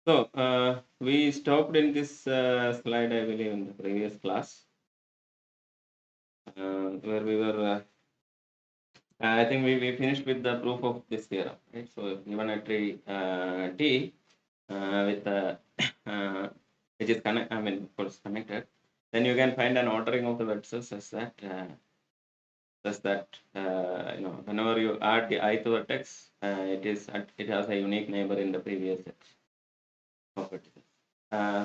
So, we stopped in this slide, I believe, in the previous class, where we were, I think we finished with the proof of this theorem, right? So, if given a tree T with uh, which is of course, connected, then you can find an ordering of the vertices such that whenever you add the ith vertex, it has a unique neighbor in the previous set of vertices.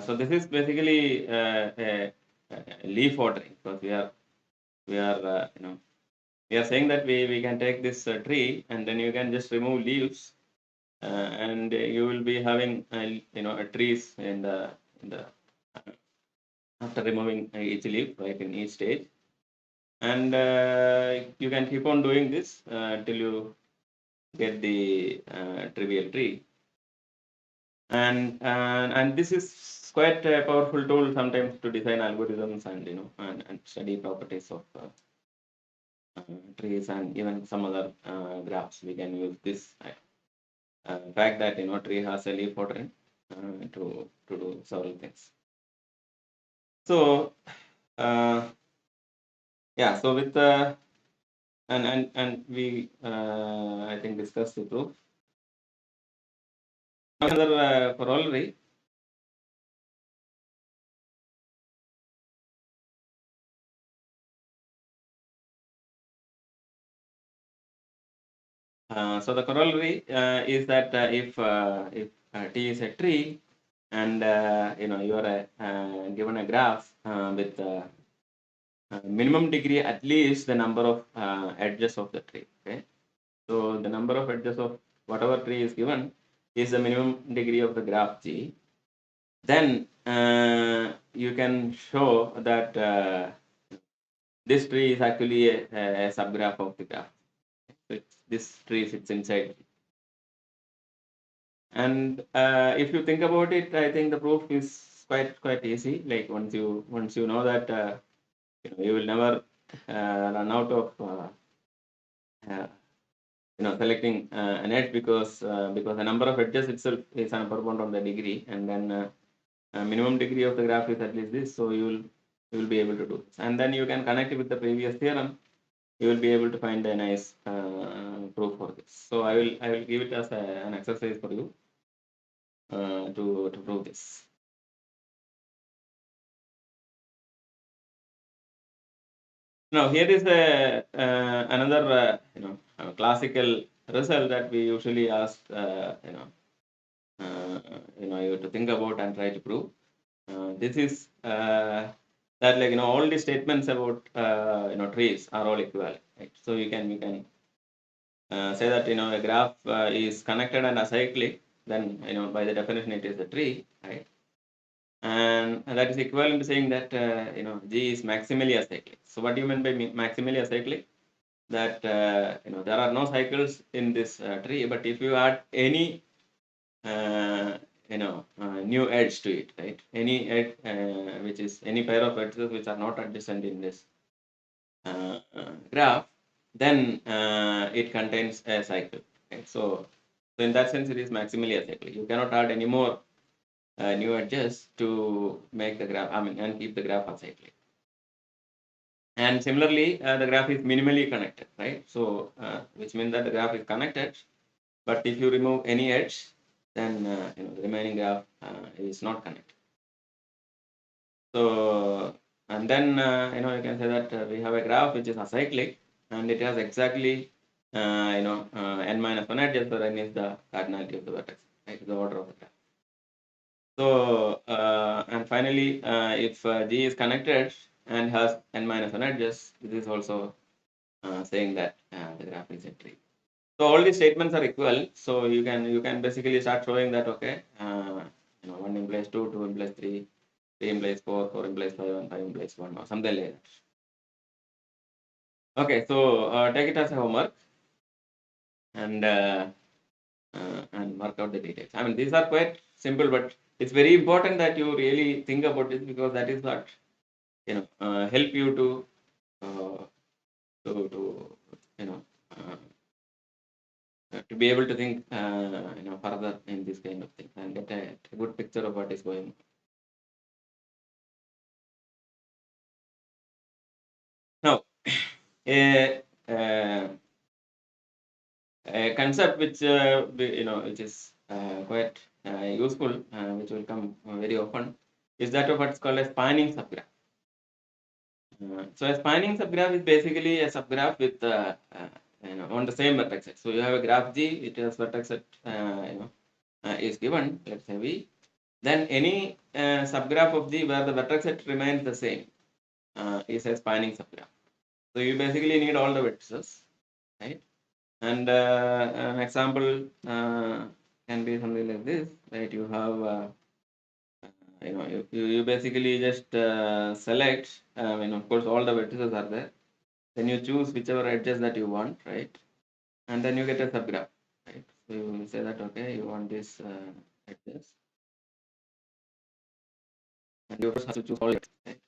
So this is basically a leaf ordering, because we are saying that we can take this tree and then you can just remove leaves, and you will be having a trees in the after removing each leaf, right, in each stage. And you can keep on doing this until you get the trivial tree. And this is quite a powerful tool sometimes to design algorithms and study properties of trees and even some other graphs. We can use this fact that tree has a leaf ordering to do several things. So yeah, so with and we I think discussed the proof. Another corollary. So the corollary is that if T is a tree and you are given a graph with minimum degree at least the number of edges of the tree. Okay, so the number of edges of whatever tree is given is the minimum degree of the graph G. Then you can show that this tree is actually a subgraph of the graph. So this tree sits inside. And if you think about it, I think the proof is quite easy. Like once you know that you will never run out of uh, selecting an edge, because the number of edges itself is an upper bound on the degree, and then minimum degree of the graph is at least this. So you will be able to do this, and then you can connect it with the previous theorem. You will be able to find a nice proof for this. So I will give it as an exercise for you to prove this. Now here is a another classical result that we usually ask you to think about and try to prove. This is that, like, all the statements about trees are all equivalent, right? So you can say that a graph is connected and acyclic, then by the definition it is a tree, right? And that is equivalent to saying that G is maximally acyclic. So what do you mean by maximally acyclic? That there are no cycles in this tree, but if you add any new edge to it, right? Any edge which is any pair of edges which are not adjacent in this graph, then it contains a cycle. Right? So in that sense, it is maximally acyclic. You cannot add any more new edges to make the graph, and keep the graph acyclic. And similarly, the graph is minimally connected, right? So which means that the graph is connected, but if you remove any edge, then the remaining graph is not connected. So and then you can say that we have a graph which is acyclic, and it has exactly n minus 1 edges, where n is the cardinality of the vertex, right? The order of the graph. So and finally, if G is connected and has n minus 1 edges, this is also saying that the graph is a tree. So all these statements are equal. So you can basically start showing that, okay, 1 implies 2, 2 implies 3, 3 implies 4, 4 implies 5, and 5 implies 1, or something like that. Okay, so take it as a homework and work out the details. I mean, these are quite simple, but it's very important that you really think about it, because that is what help you uh, to uh, to be able to think further in this kind of thing and get a good picture of what is going on. Now, a, a concept which which is quite useful, which will come very often, is that of what's called a spanning subgraph. So a spanning subgraph is basically a subgraph with on the same vertex set. So you have a graph G, it has vertex set is given. Let's say V. Then any subgraph of G where the vertex set remains the same is a spanning subgraph. So you basically need all the vertices, right? And an example can be something like this, right? You have you basically just select, of course, all the vertices are there. Then you choose whichever edges that you want, right? And then you get a subgraph, right? So you will say that, okay, you want this edges. And you have to choose all, right?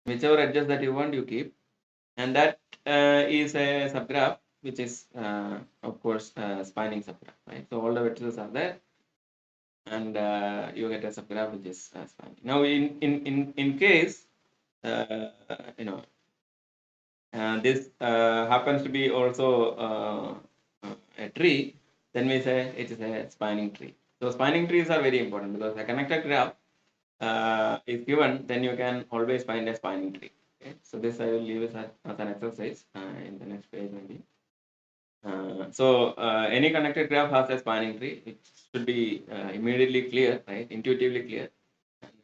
Whichever edges that you want, you keep. And that is a subgraph, which is, of course, spanning subgraph, right? So all the vertices are there. And you get a subgraph which is spanning. Now, in case, this happens to be also a tree, then we say it is a spanning tree. So spanning trees are very important because a connected graph is given, then you can always find a spanning tree. Okay? So this I will leave as an exercise in the next page maybe. Any connected graph has a spanning tree. It should be immediately clear, right? Intuitively clear,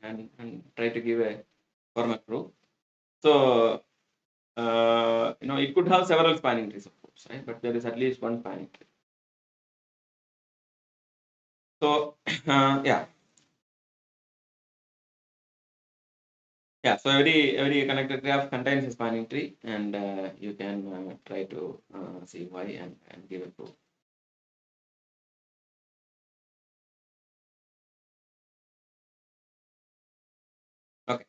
and try to give a formal proof. So it could have several spanning trees, of course, right? But there is at least one spanning tree. So yeah. Yeah, so every connected graph contains a spanning tree, and you can try to see why and give a proof. Okay.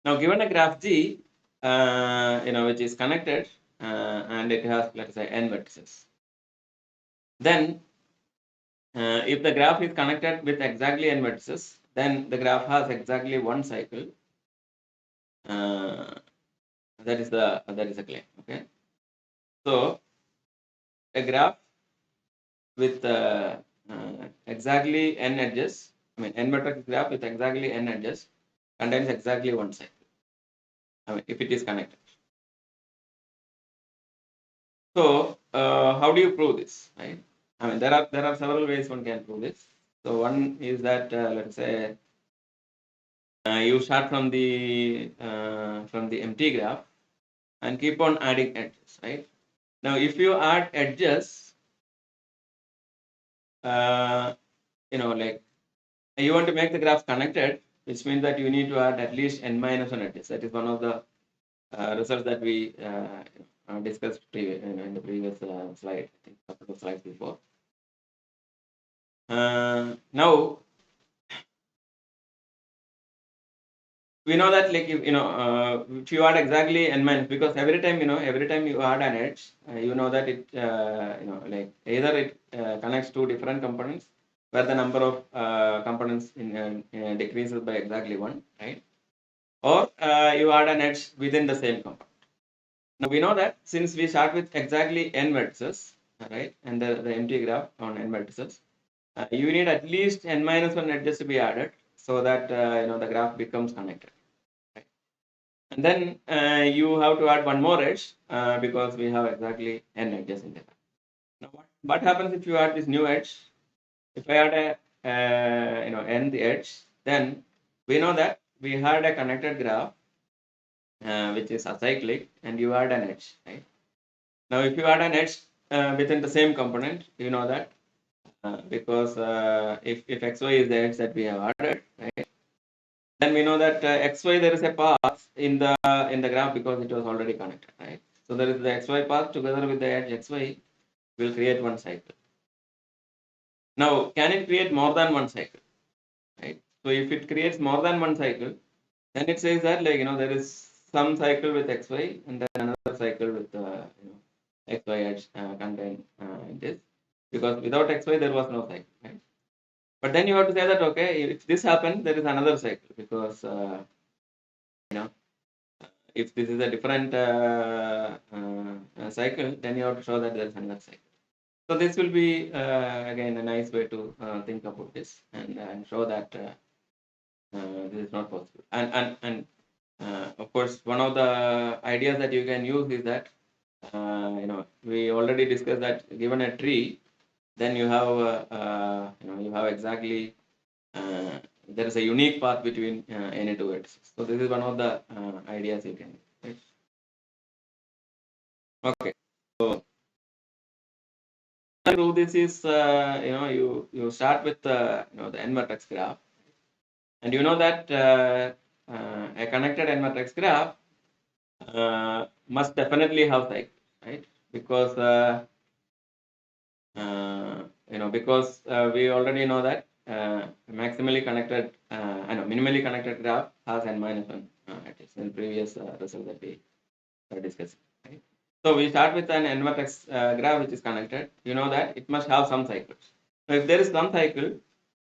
Now, given a graph G, which is connected, and it has, let's say, n vertices, then if the graph is connected with exactly n vertices, then the graph has exactly one cycle. That is the claim. Okay. So a graph with exactly n edges, n vertex graph with exactly n edges contains exactly one cycle. If it is connected. So how do you prove this? Right? There are several ways one can prove this. So one is that let's say you start from the empty graph and keep on adding edges. Right? Now, if you add edges, like you want to make the graph connected, which means that you need to add at least n minus one edges. That is one of the results that we discussed in the previous slide, I think a couple of slides before. Now, we know that like if you add exactly n minus, because every time you add an edge, you know that it like either it connects two different components where the number of components decreases by exactly one, right? Or you add an edge within the same component. Now we know that since we start with exactly n vertices, right, and the empty graph on n vertices, you need at least n minus one edges to be added so that the graph becomes connected. Right? And then you have to add one more edge because we have exactly n edges in there. Now what happens if you add this new edge? If I add a nth edge, then we know that we had a connected graph which is acyclic, and you add an edge, right? Now, if you add an edge within the same component, you know that because if xy is the edge that we have added, right, then we know that xy there is a path in the graph because it was already connected, right? So there is the xy path together with the edge xy will create one cycle. Now, can it create more than one cycle, right? So if it creates more than one cycle, then it says that there is some cycle with xy and then another cycle with xy edge contained in this. because without xy there was no cycle, right? But then you have to say that, okay, if this happens, there is another cycle, because you know, if this is a different cycle, then you have to show that there is another cycle. So this will be again a nice way to think about this, and show that this is not possible. And of course, one of the ideas that you can use is that we already discussed that given a tree, then you have you have exactly there is a unique path between any two edges. So this is one of the ideas you can use. Right? Okay. So prove this is you start with the n vertex graph, and you know that a connected n vertex graph must definitely have cycles, right? Because because we already know that maximally connected, minimally connected graph has n minus one edges in previous result that we discussed. Right? So we start with an n vertex graph which is connected. You know that it must have some cycles. So if there is some cycle,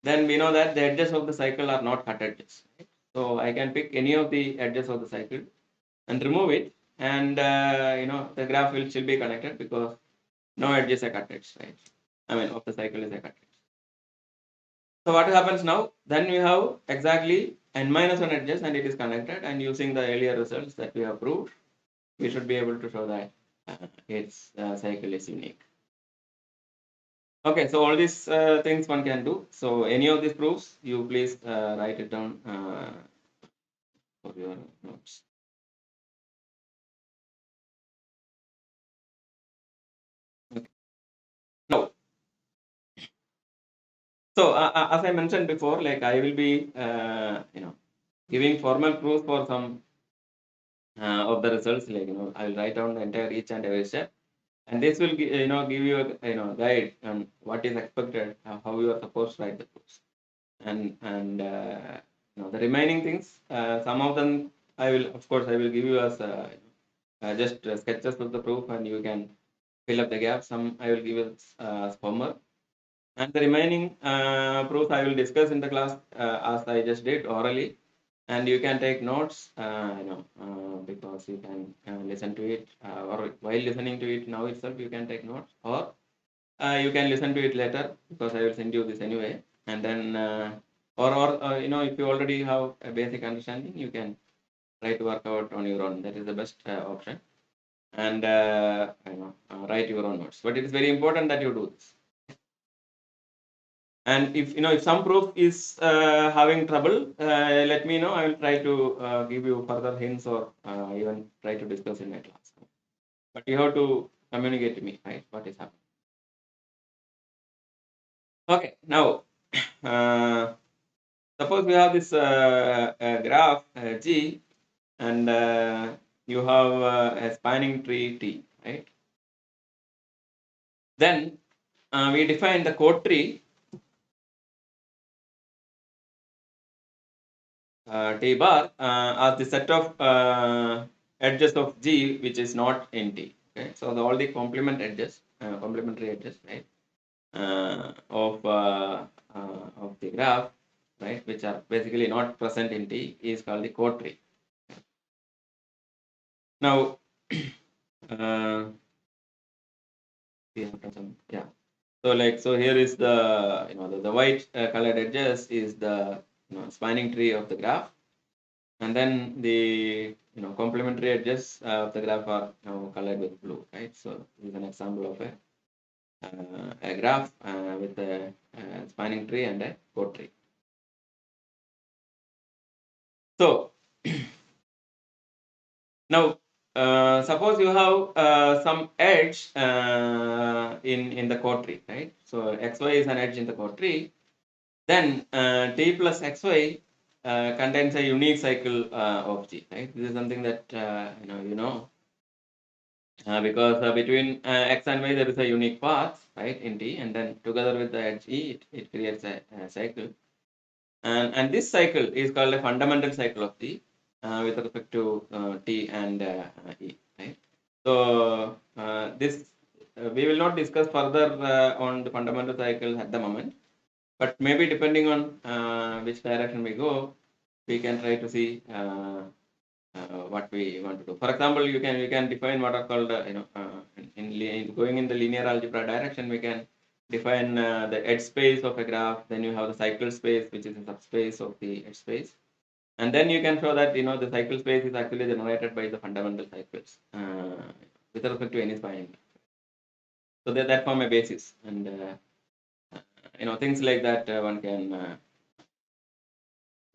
then we know that the edges of the cycle are not cut edges. Right? So I can pick any of the edges of the cycle and remove it, and the graph will still be connected because no edges are cut edge, right? I mean, of the cycle is a cut edge. So what happens now? Then we have exactly n minus one edges, and it is connected. And using the earlier results that we have proved, we should be able to show that its cycle is unique. Okay, so all these things one can do. So any of these proofs, you please write it down for your notes. Okay. Now, so as I mentioned before, like I will be giving formal proof for some of the results. Like I will write down the entire each and every step, and this will give you a guide on what is expected, how you are supposed to write the proofs, and the remaining things, some of them I will give you as just sketches of the proof, and you can fill up the gaps. Some I will give you as homework, and the remaining proofs I will discuss in the class as I just did orally, and you can take notes, because you can listen to it, or while listening to it now itself, you can take notes, or you can listen to it later because I will send you this anyway, and then or if you already have a basic understanding, you can try to work out on your own. That is the best option, and write your own notes. But it is very important that you do this. And if some proof is having trouble, let me know. I will try to give you further hints, or even try to discuss in my class. But you have to communicate to me, right? What is happening? Okay. Now, suppose we have this graph G, and you have a spanning tree T, right? Then we define the chord tree T bar as the set of edges of G which is not in T. Okay, so all the complementary edges, right, of the graph, right, which are basically not present in T, is called the chord tree. Now, we have done some, yeah. So here is the the white colored edges is the spanning tree of the graph, and then the complementary edges of the graph are colored with blue, right? So this is an example of a graph with a spanning tree and a chord tree. So now suppose you have some edge in the chord tree, right? So xy is an edge in the chord tree. Then t plus xy contains a unique cycle of G, right? This is something that because between x and y there is a unique path, right, in T, and then together with the edge E, it creates a cycle. And this cycle is called a fundamental cycle of T with respect to T and E, right? So this we will not discuss further on the fundamental cycles at the moment, but maybe depending on which direction we go, we can try to see what we want to do. For example, you can define what are called in going in the linear algebra direction, we can define the edge space of a graph. Then you have the cycle space, which is a subspace of the edge space, and then you can show that the cycle space is actually generated by the fundamental cycles with respect to any spanning. So that form a basis, and things like that one can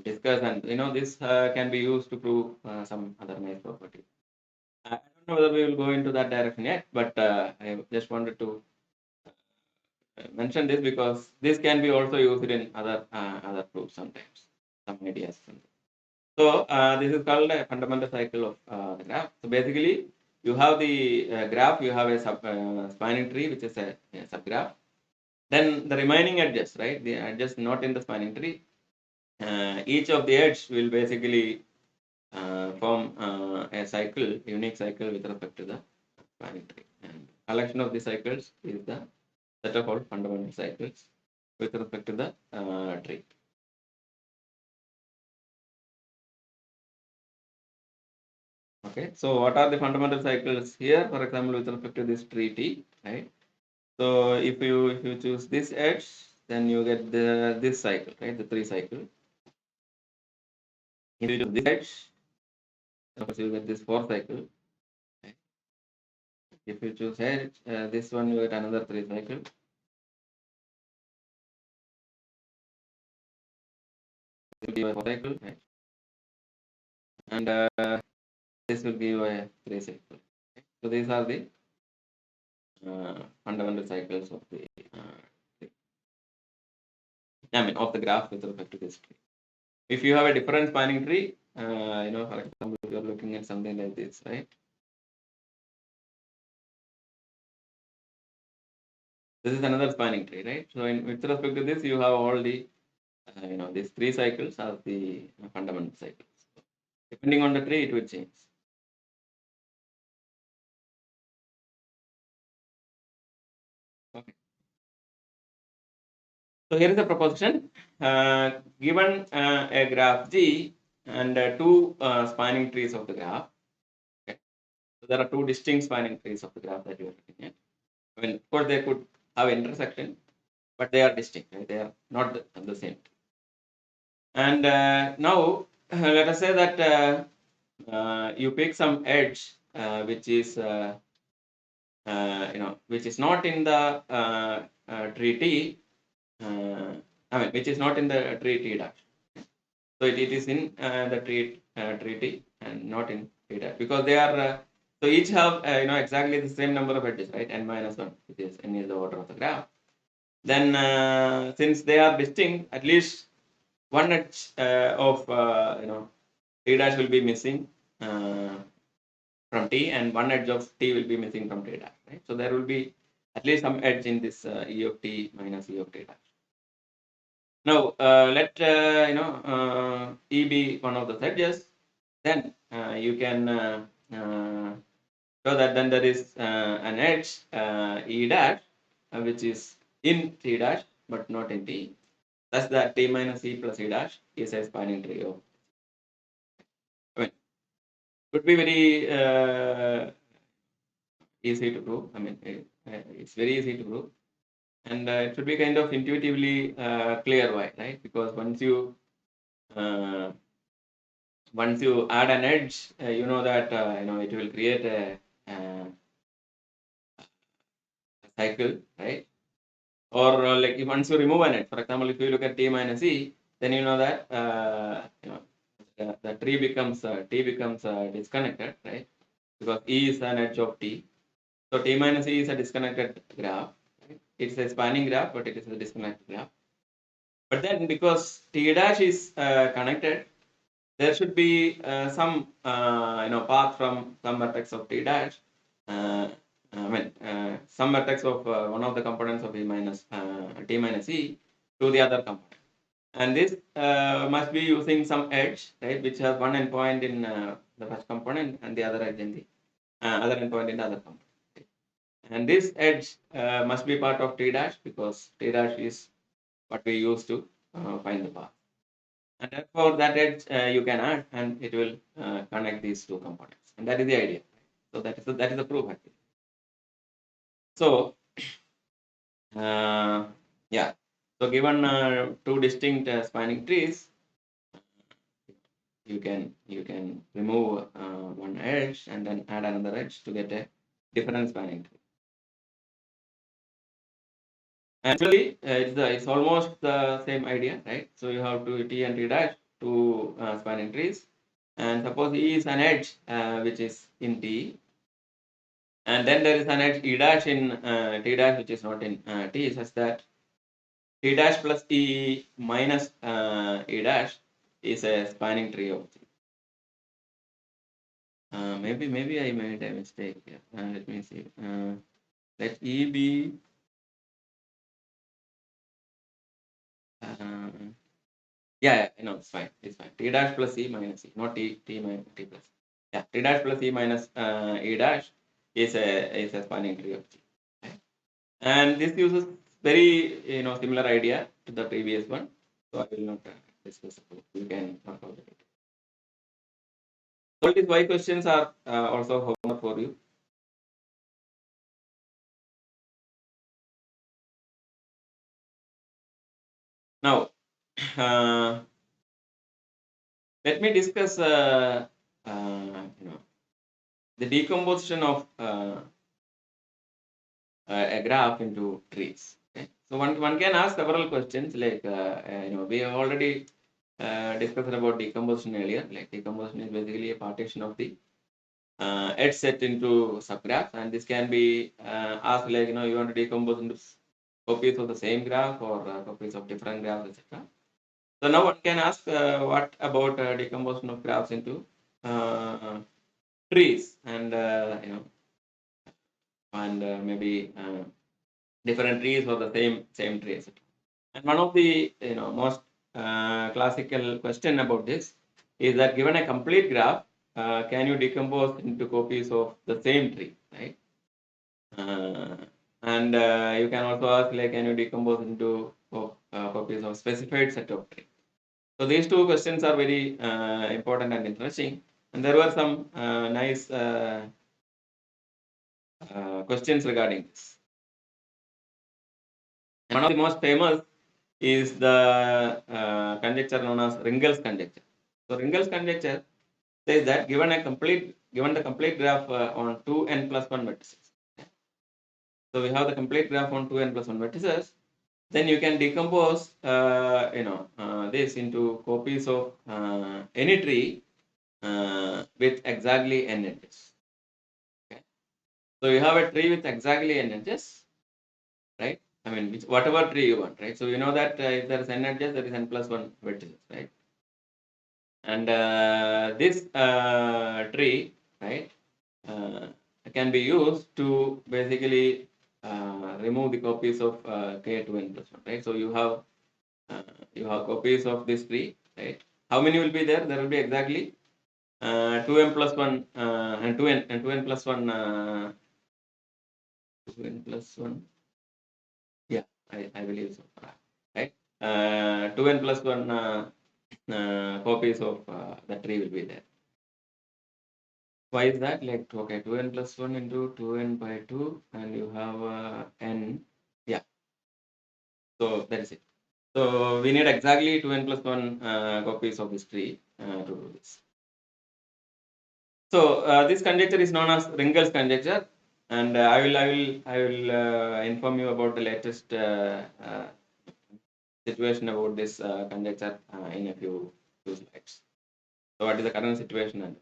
discuss, and this can be used to prove some other nice property. I don't know whether we will go into that direction yet, but I just wanted to mention this because this can be also used in other proofs sometimes, some ideas. So this is called a fundamental cycle of the graph. So basically, you have the graph, you have a spanning tree, which is a subgraph. Then the remaining edges, right? The edges not in the spanning tree. Each of the edge will basically form a cycle, unique cycle with respect to the spanning tree. And collection of the cycles is the set of all fundamental cycles with respect to the tree. Okay, so what are the fundamental cycles here? For example, with respect to this tree T, right? So if you choose this edge, then you get this cycle, right? The tree cycle. If you choose this edge, of course you get this 4 cycle. Right? If you choose edge, this one you get another 3 cycle. This will give a 4 cycle, right? And this will give a 3 cycle. Okay? So these are the fundamental cycles of the of the graph with respect to this tree. If you have a different spanning tree, for example, if you're looking at something like this, right? This is another spanning tree, right? So with respect to this, you have all the, these 3 cycles are the fundamental cycles. Depending on the tree, it will change. Okay. So here is a proposition. Given a graph G and 2 spanning trees of the graph. Okay. So there are 2 distinct spanning trees of the graph that you are looking at. I mean, of course, they could have intersection, but they are distinct, right? They are not the same. And now let us say that you pick some edge which is which is not in the tree T. Which is not in the tree T dash. So it is in the tree T and not in T dash because they are. So each have exactly the same number of edges, right? N minus 1, which is n is the order of the graph. Then since they are distinct, at least one edge of T dash will be missing from T, and one edge of T will be missing from T dash, right? So there will be at least some edge in this E of T minus E of T dash. Now let E be one of the edges. Then you can show that then there is an edge E dash which is in T dash but not in T. Thus that T minus E plus E dash is a spanning tree of. I mean, could be very easy to prove. I mean, it's very easy to prove, and it should be kind of intuitively clear why, right? Because once you add an edge, you know that it will create a cycle, right? Or like if once you remove an edge, for example, if you look at T minus E, then you know that the tree becomes disconnected, right? Because E is an edge of T. So T minus E is a disconnected graph. Right? It's a spanning graph, but it is a disconnected graph. But then because T dash is connected, there should be some path from some vertex of T dash. Some vertex of one of the components of T minus E to the other component. And this must be using some edge, right, which has one endpoint in the first component and the other edge in the other endpoint in the other component. Okay. And this edge must be part of T dash, because T dash is what we use to find the path. And therefore, that edge you can add, and it will connect these two components. And that is the idea. So that is the proof actually. So yeah. So given two distinct spanning trees, you can remove one edge and then add another edge to get a different spanning tree. Actually, it's almost the same idea, right? So you have T and T dash, two spanning trees, and suppose E is an edge which is in T, and then there is an edge E dash in T dash which is not in T, such that T dash plus E minus E dash is a spanning tree of T. Maybe I made a mistake here. Let me see. Let E be yeah, no, it's fine. It's fine. T dash plus E minus E, not T minus T plus. Yeah, T dash plus E minus E dash is a spanning tree of T. Okay. And this uses very similar idea to the previous one. So I will not discuss about. You can talk about it. All these why questions are also homework for you. Now, let me discuss the decomposition of a graph into trees. Okay? So one can ask several questions like we have already discussed about decomposition earlier. Like decomposition is basically a partition of the edge set into subgraphs, and this can be asked like you want to decompose into copies of the same graph or copies of different graphs, etc. So now one can ask what about decomposition of graphs into trees, and maybe different trees or the same tree, etc. And one of the most classical question about this is that given a complete graph, can you decompose into copies of the same tree, right? And you can also ask like, can you decompose into copies of specified set of tree? So these two questions are very important and interesting. And there were some nice questions regarding this. And one of the most famous is the conjecture known as Ringel's conjecture. So Ringel's conjecture says that given the complete graph on 2n plus 1 vertices. So we have the complete graph on 2n plus 1 vertices. Then you can decompose this into copies of any tree with exactly n edges. Okay. So you have a tree with exactly n edges, right? I mean, whatever tree you want, right? So you know that if there is n edges, there is n plus 1 vertices, right? And this tree, right, can be used to basically remove the copies of k2n plus 1, right? So you have copies of this tree, right? How many will be there? There will be exactly 2m plus 1 and 2n plus 1 2n plus 1. Yeah, I believe so. Right? 2n plus 1 copies of the tree will be there. Why is that? Like, okay, 2n plus 1 into 2n by 2, and you have n. Yeah. So that is it. So we need exactly 2n plus 1 copies of this tree to do this. So this conjecture is known as Ringel's conjecture, and I will inform you about the latest situation about this conjecture in a few slides. So what is the current situation?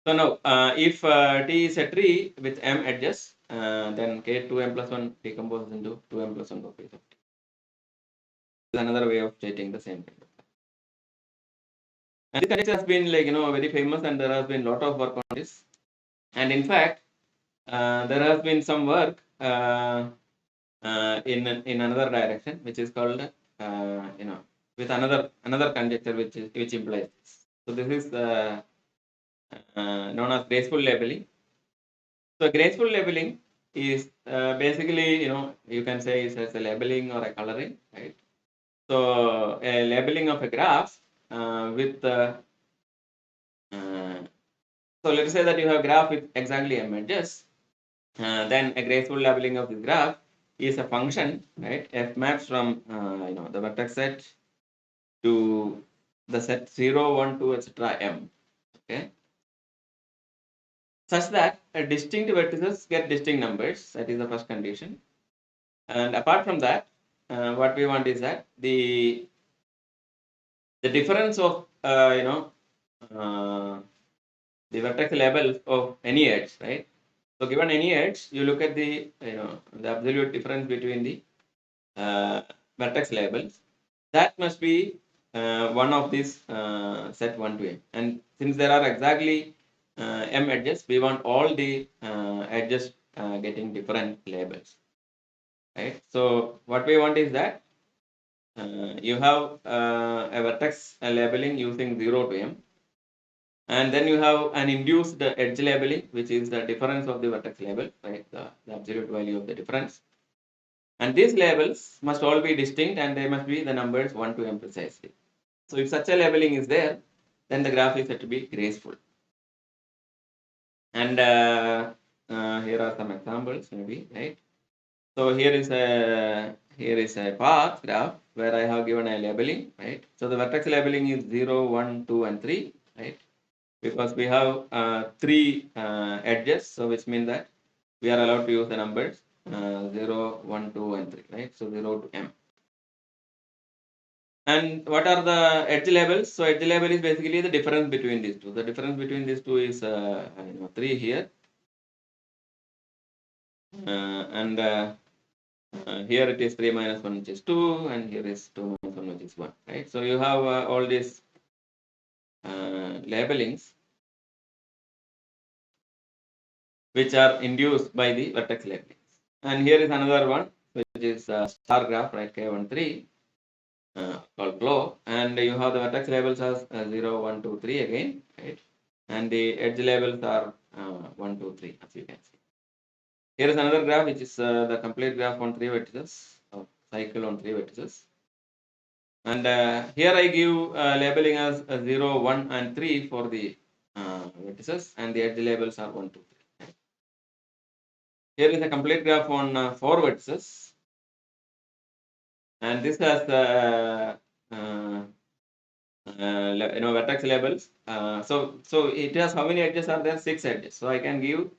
So now, if T is a tree with m edges, then k2m plus 1 decomposes into 2m plus 1 copies of T. This is another way of stating the same thing. And this conjecture has been very famous, and there has been a lot of work on this. And in fact, there has been some work in another direction, which is called with another conjecture which implies this. So this is known as graceful labeling. So graceful labeling is basically, you can say it's as a labeling or a coloring, right? So a labeling of a graph with so let's say that you have a graph with exactly m edges. Then a graceful labeling of this graph is a function, right? F maps from the vertex set to the set 0, 1, 2, etc. m. Okay, such that distinct vertices get distinct numbers. That is the first condition. And apart from that, what we want is that the difference of the vertex labels of any edge, right? So given any edge, you look at the the absolute difference between the vertex labels. That must be one of these set 1 to m. And since there are exactly m edges, we want all the edges getting different labels, right? So what we want is that you have a vertex labeling using 0 to m, and then you have an induced edge labeling, which is the difference of the vertex label, right? The absolute value of the difference. And these labels must all be distinct and they must be the numbers 1 to m precisely. So if such a labeling is there, then the graph is said to be graceful. And here are some examples, maybe, right? So here is a path graph where I have given a labeling, right? So the vertex labeling is 0, 1, 2, and 3, right? Because we have 3 edges, so which means that we are allowed to use the numbers 0, 1, 2, and 3, right? So 0 to m. And what are the edge labels? So edge label is basically the difference between these two. The difference between these two is 3 here, and here it is 3 minus 1, which is 2, and here is 2 minus 1, which is 1. Right. So you have all these labelings which are induced by the vertex labelings. And here is another one, which is star graph, right? K13. Called flow, and you have the vertex labels as 0, 1, 2, 3 again, right? And the edge labels are 1, 2, 3, as you can see. Here is another graph, which is the complete graph on 3 vertices, cycle on 3 vertices. And here I give labeling as 0, 1, and 3 for the vertices, and the edge labels are 1, 2, 3. Here is a complete graph on 4 vertices, and this has vertex labels. So it has how many edges are there? 6 edges. So I can give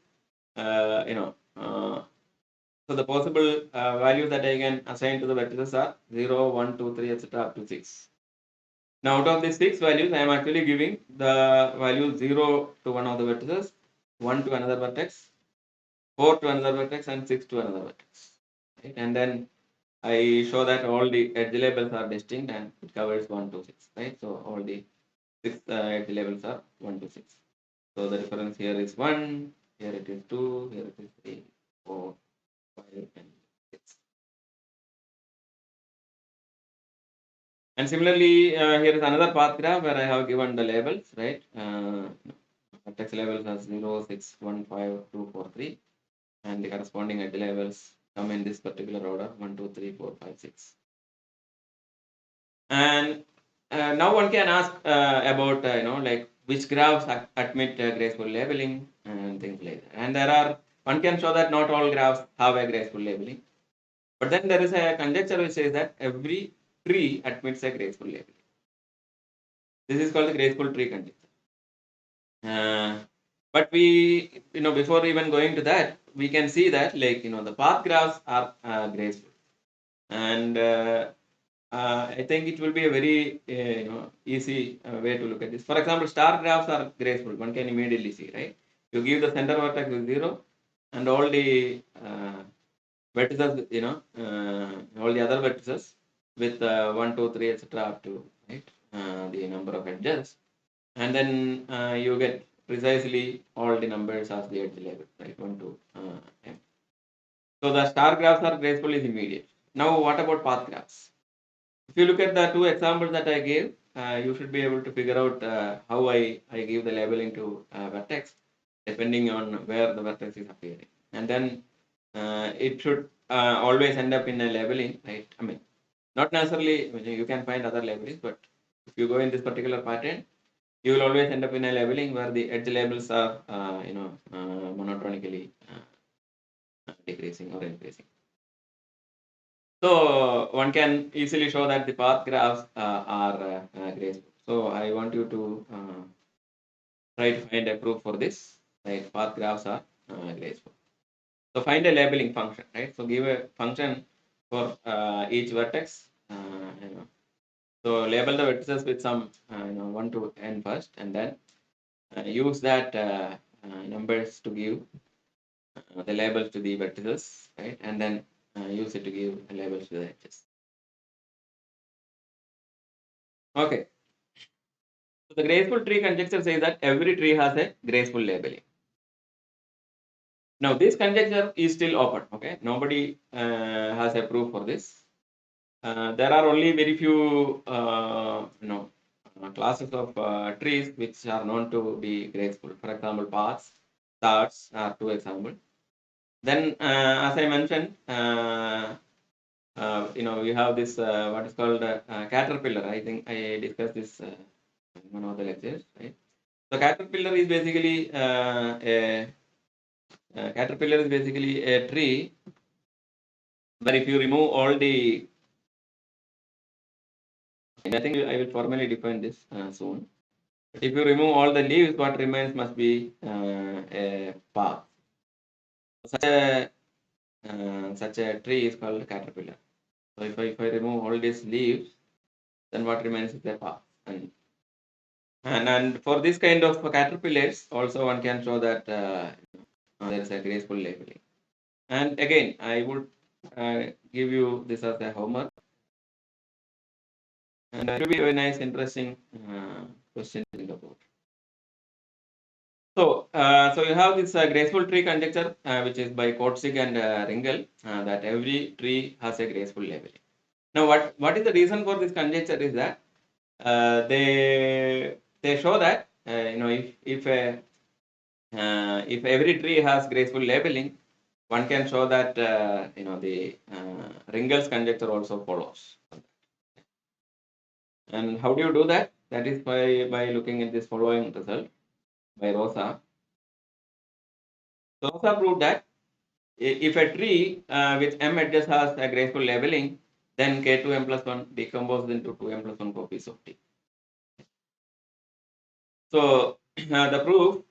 so the possible values that I can assign to the vertices are 0, 1, 2, 3, etc. up to 6. Now out of these 6 values, I am actually giving the value 0 to one of the vertices, 1 to another vertex, 4 to another vertex, and 6 to another vertex. Right? And then I show that all the edge labels are distinct and it covers 1 to 6. Right? So all the 6 edge labels are 1 to 6. So the difference here is 1, here it is 2, here it is 3, 4, 5, and 6. And similarly, here is another path graph where I have given the labels, right? Vertex labels are 0, 6, 1, 5, 2, 4, 3. And the corresponding edge labels come in this particular order 1, 2, 3, 4, 5, 6. And now one can ask about, like which graphs admit graceful labeling and things like that. And one can show that not all graphs have a graceful labeling. But then there is a conjecture which says that every tree admits a graceful labeling. This is called the graceful tree conjecture. But we, before even going to that, we can see that like, the path graphs are graceful. And I think it will be a very easy way to look at this. For example, star graphs are graceful. One can immediately see, right? You give the center vertex with 0 and all the vertices, all the other vertices with 1, 2, 3, etc. up to right the number of edges, and then you get precisely all the numbers as the edge label, right? 1 to m. So the star graphs are graceful is immediate. Now, what about path graphs? If you look at the 2 examples that I gave, you should be able to figure out how I give the labeling to vertex depending on where the vertex is appearing. And then it should always end up in a labeling, right? I mean, not necessarily, you can find other labelings, but if you go in this particular pattern, you will always end up in a labeling where the edge labels are, monotonically decreasing or increasing. So one can easily show that the path graphs are graceful. So I want you to try to find a proof for this, right? Path graphs are graceful. So find a labeling function, right? So give a function for each vertex. So label the vertices with some 1 to n first, and then use that numbers to give the labels to the vertices, right? And then use it to give labels to the edges. Okay. So the graceful tree conjecture says that every tree has a graceful labeling. Now this conjecture is still open. Okay, nobody has a proof for this. There are only very few, classes of trees which are known to be graceful. For example, paths, stars are two examples. Then, as I mentioned, we have this what is called caterpillar. I think I discussed this in one of the lectures, right? So caterpillar is basically a tree where if you remove all the, I think I will formally define this soon. If you remove all the leaves, what remains must be a path. Such a tree is called caterpillar. So if I remove all these leaves, then what remains is a path. And for this kind of caterpillars, also one can show that there is a graceful labeling. And again, I would give you this as a homework. And it will be a very nice, interesting question to think about. So you have this graceful tree conjecture, which is by Kotzig and Ringel, that every tree has a graceful labeling. Now, what is the reason for this conjecture is that they show that if every tree has graceful labeling, one can show that the Ringel's conjecture also follows. And how do you do that? That is by looking at this following result by Rosa. So Rosa proved that if a tree with m edges has a graceful labeling, then k2m plus 1 decomposes into 2m plus 1 copies of t. So the proof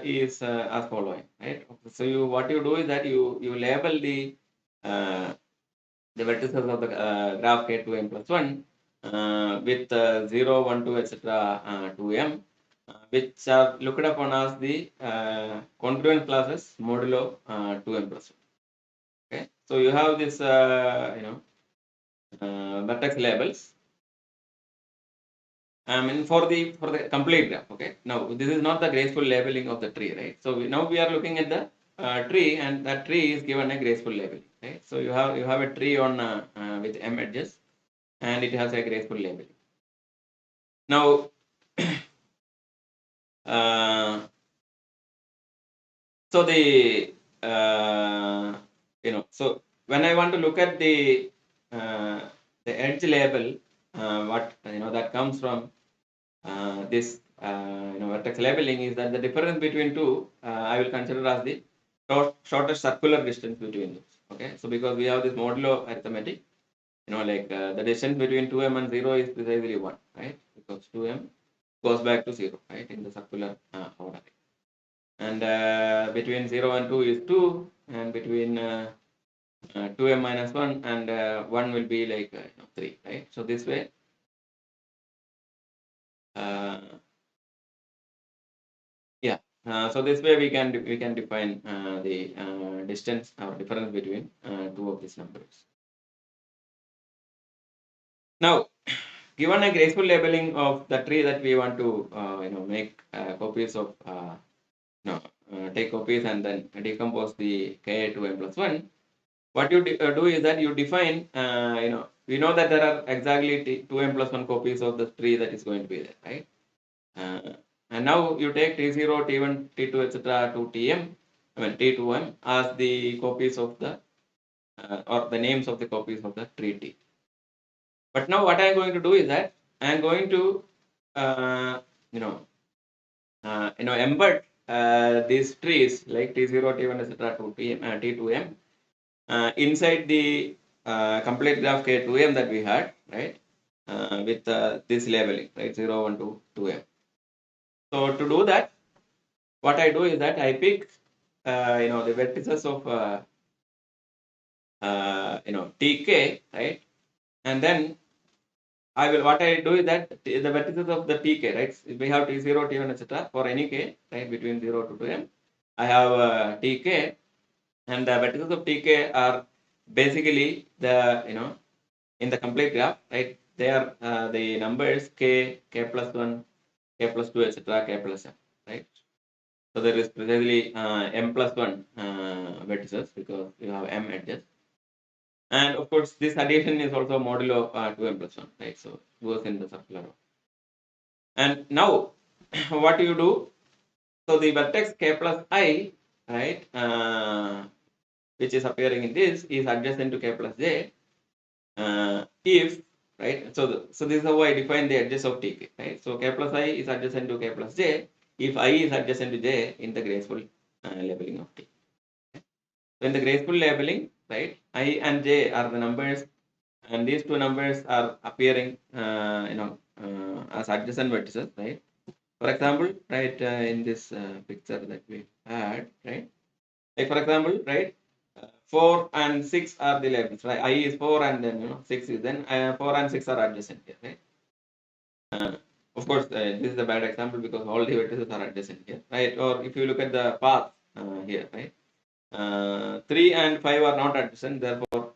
is as following, right? So what you do is that you label the vertices of the graph k2m plus 1 with 0, 1, 2, etc. 2m, which are looked upon as the congruent classes modulo 2m plus 1. Okay, so you have this vertex labels. For the complete graph. Okay, now this is not the graceful labeling of the tree, right? So now we are looking at the tree, and that tree is given a graceful labeling, right? So you have a tree on with m edges, and it has a graceful labeling. Now, so the so when I want to look at the edge label, what that comes from this vertex labeling is that the difference between two I will consider as the shortest circular distance between those. Okay, so because we have this modulo arithmetic, the distance between 2m and 0 is precisely 1, right? Because 2m goes back to 0, right, in the circular order. And between 0 and 2 is 2, and between 2m minus 1 and 1 will be like 3, right? So this way, yeah. So this way we can define the distance or difference between two of these numbers. Now, given a graceful labeling of the tree that we want to make copies of take copies and then decompose the k to m plus 1, what you do is that you define we know that there are exactly 2m plus 1 copies of the tree that is going to be there, right? And now you take t0, t1, t2, etc. to tm, T2m as the copies of the or the names of the copies of the tree T. But now what I am going to do is that I am going to uh, you know embed these trees like T0, T1, etc. to T2m inside the complete graph K2m that we had, right? With this labeling, right? 0, 1, 2, 2m. So to do that, what I do is that I pick the vertices of tk, right? And then what I do is that the vertices of the tk, right? We have t0, t1, etc. for any k, right? Between 0 to 2m, I have tk, and the vertices of tk are basically the in the complete graph, right? They are the numbers k plus 1, k plus 2, etc. k plus m, right? So there is precisely m plus 1 vertices because you have m edges. And of course, this addition is also modulo 2m plus 1, right? So it goes in the circular row. And now, what do you do? So the vertex k plus I, right, which is appearing in this, is adjacent to k plus j. If, right, so this is how I define the edges of tk, right? So k plus I is adjacent to k plus j if I is adjacent to j in the graceful labeling of t. So in the graceful labeling, right, I and j are the numbers, and these two numbers are appearing, as adjacent vertices, right? For example, right, in this picture that we had, right? Like for example, right, 4 and 6 are the labels, right? I is 4 and then 6 is then 4 and 6 are adjacent here, right? Of course, this is a bad example because all the vertices are adjacent here, right? Or if you look at the path here, right? 3 and 5 are not adjacent, therefore,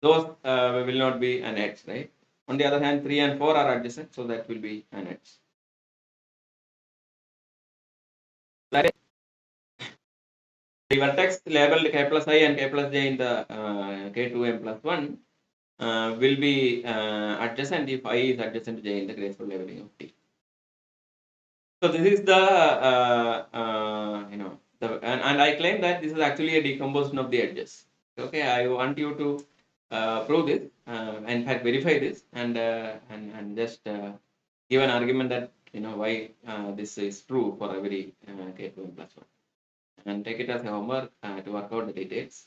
those will not be an edge, right? On the other hand, 3 and 4 are adjacent, so that will be an edge. The vertex labeled k plus I and k plus j in the k2m plus 1 will be adjacent if I is adjacent to j in the graceful labeling of t. So this is the and I claim that this is actually a decomposition of the edges. Okay, I want you to prove this, in fact verify this, and just give an argument that why this is true for every k2m plus 1, and take it as a homework to work out the details.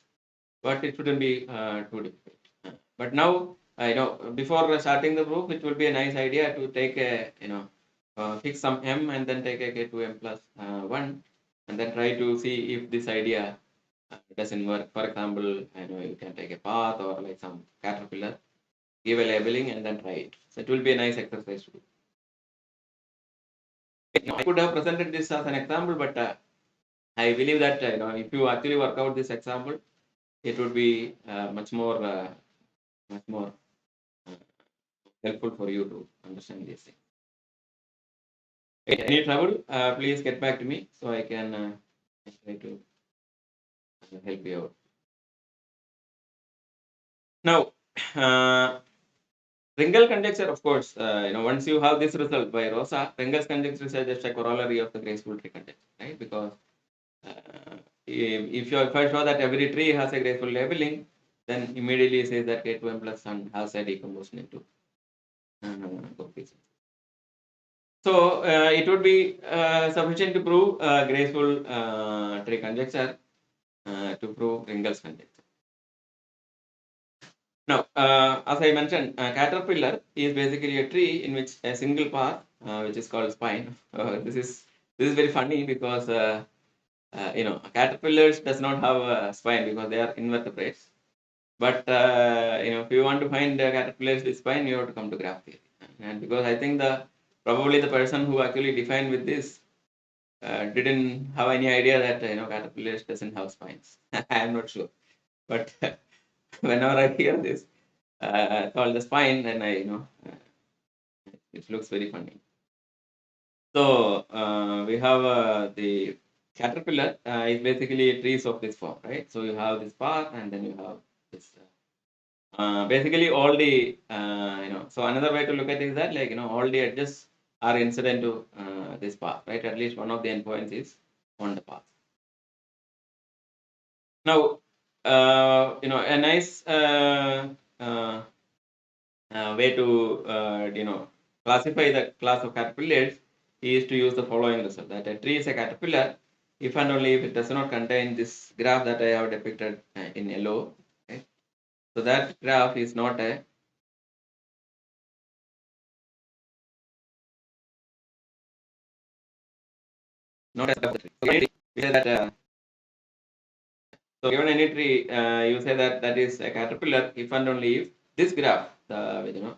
But it shouldn't be too difficult. But now, before starting the proof, it will be a nice idea to take a, fix some m and then take a k2m plus 1, and then try to see if this idea doesn't work. For example, you can take a path or like some caterpillar, give a labeling, and then try it. So it will be a nice exercise to do. I could have presented this as an example, but I believe that if you actually work out this example, it would be much more helpful for you to understand these things. Any trouble? Please get back to me so I can try to help you out. Now, Ringel conjecture, of course, once you have this result by Rosa, Ringel's conjecture is just a corollary of the graceful tree conjecture, right? Because if I show that every tree has a graceful labeling, then immediately says that K2m plus 1 has a decomposition into copies. So it would be sufficient to prove graceful tree conjecture to prove Ringel's conjecture. Now, as I mentioned, caterpillar is basically a tree in which a single path, which is called spine. This is very funny because caterpillars does not have a spine because they are invertebrates. But if you want to find caterpillars with spine, you have to come to graph theory. And because I think probably the person who actually defined with this didn't have any idea that caterpillars doesn't have spines. I am not sure, but whenever I hear this called the spine, then it looks very funny. So we have the caterpillar is basically trees of this form, right? So you have this path, and then you have this. Basically, all the So another way to look at it is that all the edges are incident to this path, right? At least one of the endpoints is on the path. Now, a nice way to classify the class of caterpillars is to use the following result, that a tree is a caterpillar if and only if it does not contain this graph that I have depicted in yellow. Okay? So that graph is not a tree. We say that so given any tree, you say that that is a caterpillar if and only if this graph, the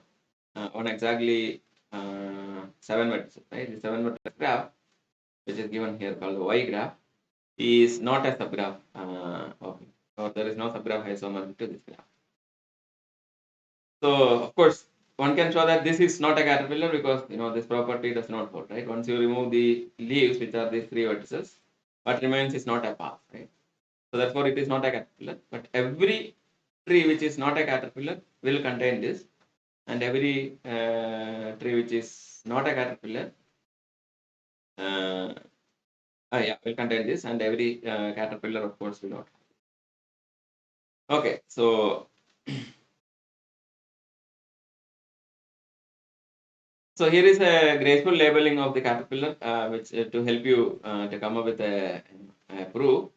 on exactly 7 vertices, right? The 7 vertex graph, which is given here called the Y graph, is not a subgraph of it, or there is no subgraph isomorphic to this graph. So of course, one can show that this is not a caterpillar because this property does not hold, right? Once you remove the leaves, which are these 3 vertices, what remains is not a path, right? So therefore, it is not a caterpillar. But every tree which is not a caterpillar will contain this, and every tree which is not a caterpillar uh, will contain this, and every caterpillar, of course, will not. Okay, so here is a graceful labeling of the caterpillar, which to help you to come up with a proof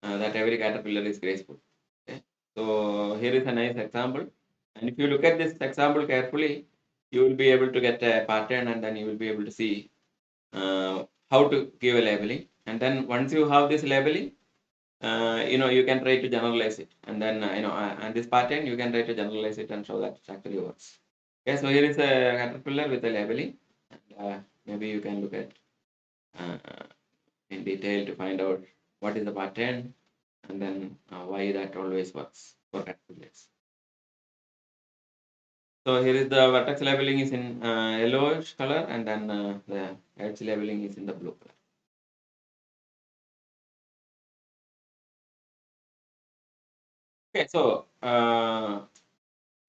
that every caterpillar is graceful. Okay, so here is a nice example, and if you look at this example carefully, you will be able to get a pattern, and then you will be able to see how to give a labeling. And then once you have this labeling, you can try to generalize it, and then and this pattern you can try to generalize it and show that it actually works. Okay, so here is a caterpillar with a labeling, and maybe you can look at uh, in detail to find out what is the pattern, and then why that always works for caterpillars. So here is the vertex labeling is in yellowish color, and then the edge labeling is in the blue color. Okay, so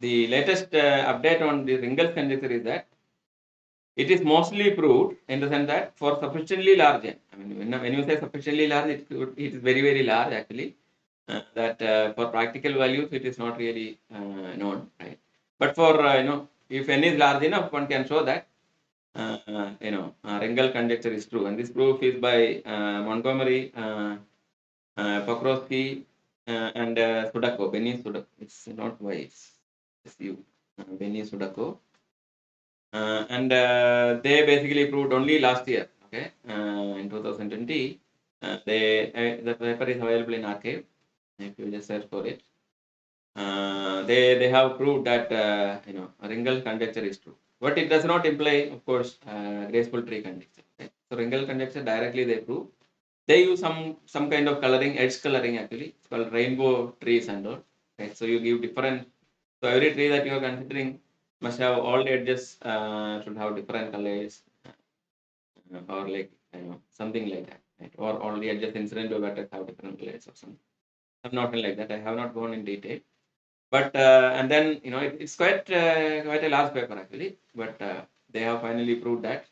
the latest update on the Ringels conjecture is that it is mostly proved in the sense that for sufficiently large n, I mean, when you say sufficiently large, it is very, very large actually. That for practical values, it is not really known, right? But for, if n is large enough, one can show that, Ringel conjecture is true. And this proof is by Montgomery, Pokrovsky, and Sudako, Benny Sudako. It's not Y, it's U. Benny Sudako. And they basically proved only last year, okay, in 2020. The paper is available in arXiv. If you just search for it, they have proved that Ringel conjecture is true. But it does not imply, of course, graceful tree conjecture. Okay? So Ringel conjecture directly they prove. They use some kind of coloring, edge coloring actually. It's called rainbow trees and all. Okay? So you give different. So every tree that you are considering must have all the edges should have different colors, or like something like that, right? Or all the edges incident to vertex have different colors or something. I'm not like that. I have not gone in detail. But and then it's quite a large paper actually. But they have finally proved that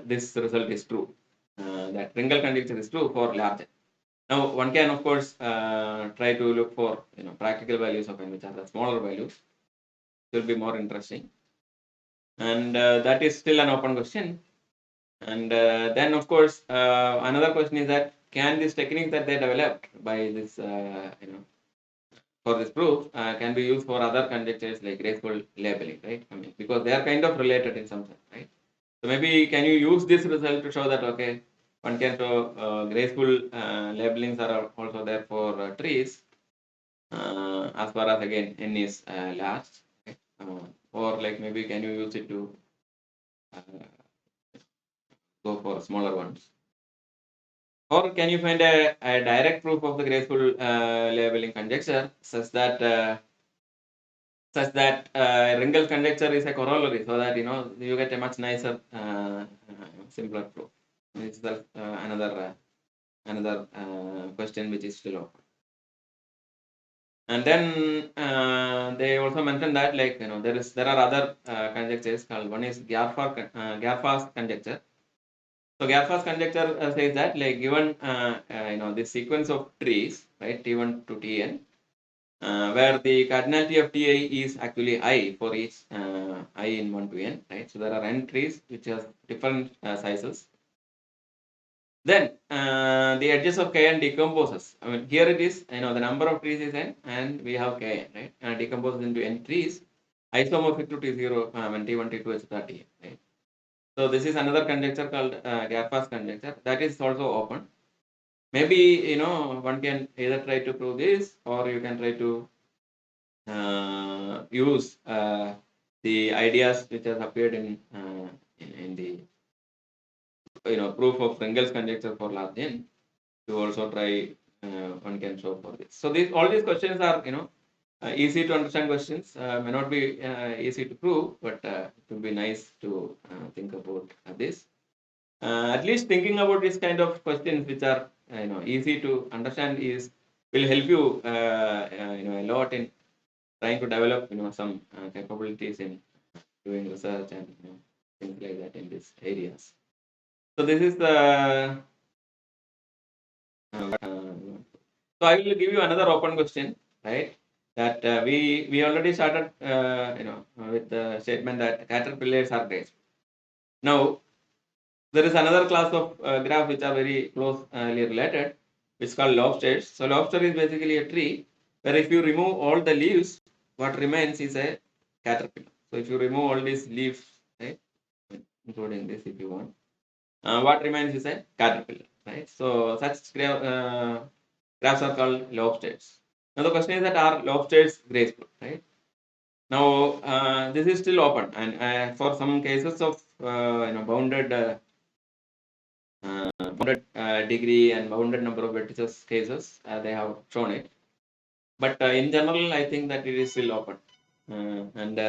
this result is true. That Ringel conjecture is true for large. Now one can of course try to look for practical values of n, which are the smaller values. It will be more interesting, and that is still an open question. And then of course another question is that can this technique that they developed by this for this proof can be used for other conjectures like graceful labeling, right? I mean, because they are kind of related in some sense, right? So maybe can you use this result to show that okay, one can show graceful labelings are also there for trees, as far as again n is large, okay? Or like maybe can you use it to uh, go for smaller ones? Or can you find a direct proof of the graceful labeling conjecture such that Ringel conjecture is a corollary, so that you get a much nicer, simpler proof. It's another question which is still open. And then they also mentioned that there are other conjectures called, one is Garfar's conjecture. So Gap's conjecture says that like given this sequence of trees, right, T1 to Tn, where the cardinality of Ti is actually I for each I in 1 to n, right? So there are n trees which have different sizes. Then the edges of Kn decomposes. I mean, here it is, the number of trees is n and we have Kn, right? And decomposes into n trees isomorphic to T0, when T1, T2, etc. Tn, right? So this is another conjecture called Gap's conjecture that is also open. Maybe one can either try to prove this or you can try to use the ideas which has appeared in the proof of Frengel's conjecture for large n to also try one can show for this. So these all these questions are easy to understand questions, may not be easy to prove, but it will be nice to think about this. At least thinking about this kind of questions which are easy to understand is will help you a lot in trying to develop some capabilities in doing research and things like that in these areas. So this is the so I will give you another open question, right? That we already started with the statement that caterpillars are graceful. Now there is another class of graph which are very closely related, which is called lobsters. So lobster is basically a tree where if you remove all the leaves, what remains is a caterpillar. So if you remove all these leaves, right, including this if you want, what remains is a caterpillar, right? So such graphs are called lobsters. Now the question is that are lobsters graceful, right? Now this is still open, and for some cases of bounded degree and bounded number of vertices cases, they have shown it. But in general, I think that it is still open, and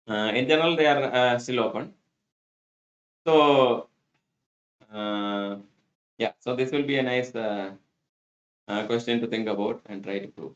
in general they are still open. So yeah, so this will be a nice question to think about and try to prove.